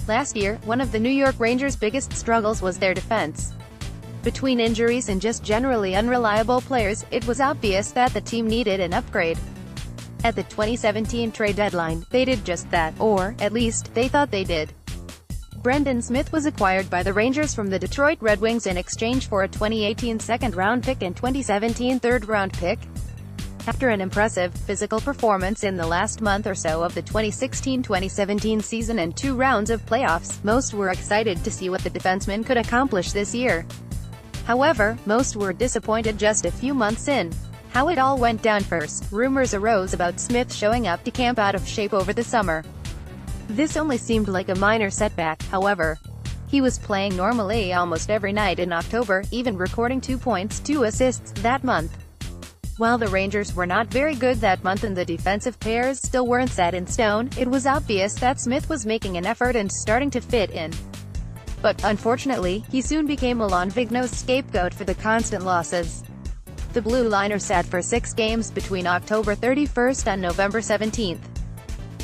Last year, one of the New York Rangers' biggest struggles was their defense. Between injuries and just generally unreliable players, it was obvious that the team needed an upgrade. At the 2017 trade deadline, they did just that, or, at least, they thought they did. Brendan Smith was acquired by the Rangers from the Detroit Red Wings in exchange for a 2018 second-round pick and 2017 third-round pick. After an impressive, physical performance in the last month or so of the 2016-2017 season and 2 rounds of playoffs, most were excited to see what the defenseman could accomplish this year. However, most were disappointed just a few months in. How it all went down first. Rumors arose about Smith showing up to camp out of shape over the summer. This only seemed like a minor setback, however. He was playing normally almost every night in October, even recording 2 points, 2 assists, that month. While the Rangers were not very good that month and the defensive pairs still weren't set in stone, it was obvious that Smith was making an effort and starting to fit in. But, unfortunately, he soon became Milan Vigneault's scapegoat for the constant losses. The blue liner sat for 6 games between October 31st and November 17th.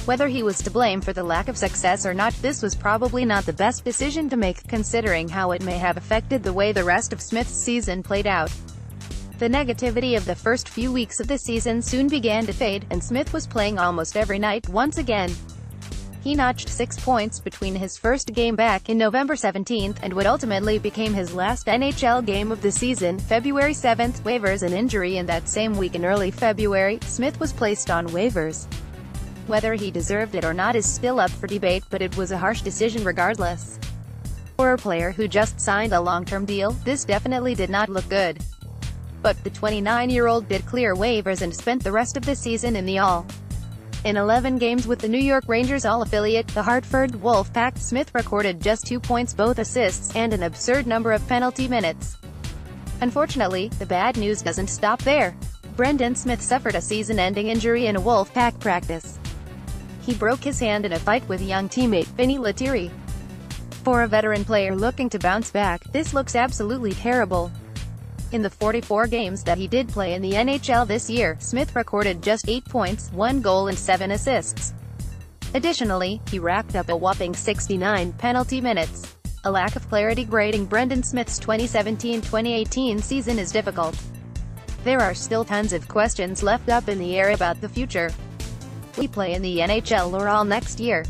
Whether he was to blame for the lack of success or not, this was probably not the best decision to make, considering how it may have affected the way the rest of Smith's season played out. The negativity of the first few weeks of the season soon began to fade, and Smith was playing almost every night once again. He notched 6 points between his first game back in November 17th and what ultimately became his last NHL game of the season, February 7th. Waivers and injury. In that same week in early February, Smith was placed on waivers. Whether he deserved it or not is still up for debate, but it was a harsh decision regardless. For a player who just signed a long-term deal, this definitely did not look good. But the 29-year-old did clear waivers and spent the rest of the season in the All. In 11 games with the New York Rangers All-affiliate, the Hartford Wolfpack, Smith recorded just 2 points, both assists, and an absurd number of penalty minutes. Unfortunately, the bad news doesn't stop there. Brendan Smith suffered a season-ending injury in a Wolfpack practice. He broke his hand in a fight with young teammate Vinny Lettieri. For a veteran player looking to bounce back, this looks absolutely terrible. In the 44 games that he did play in the NHL this year, Smith recorded just 8 points, 1 goal and 7 assists. Additionally, he racked up a whopping 69 penalty minutes. A lack of clarity grading Brendan Smith's 2017-2018 season is difficult. There are still tons of questions left up in the air about the future. Will he play in the NHL or all next year?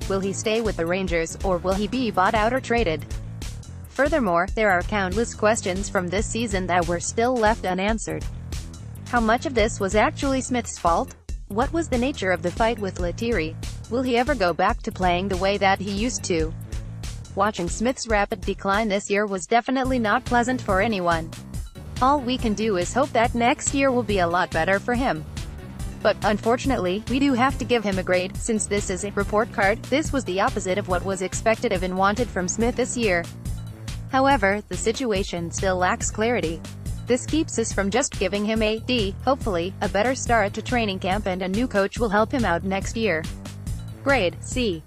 Will he stay with the Rangers, or will he be bought out or traded? Furthermore, there are countless questions from this season that were still left unanswered. How much of this was actually Smith's fault? What was the nature of the fight with Lettieri? Will he ever go back to playing the way that he used to? Watching Smith's rapid decline this year was definitely not pleasant for anyone. All we can do is hope that next year will be a lot better for him. But, unfortunately, we do have to give him a grade. Since this is a report card, this was the opposite of what was expected of and wanted from Smith this year. However, the situation still lacks clarity. This keeps us from just giving him a D. Hopefully, a better start to training camp and a new coach will help him out next year. Grade C.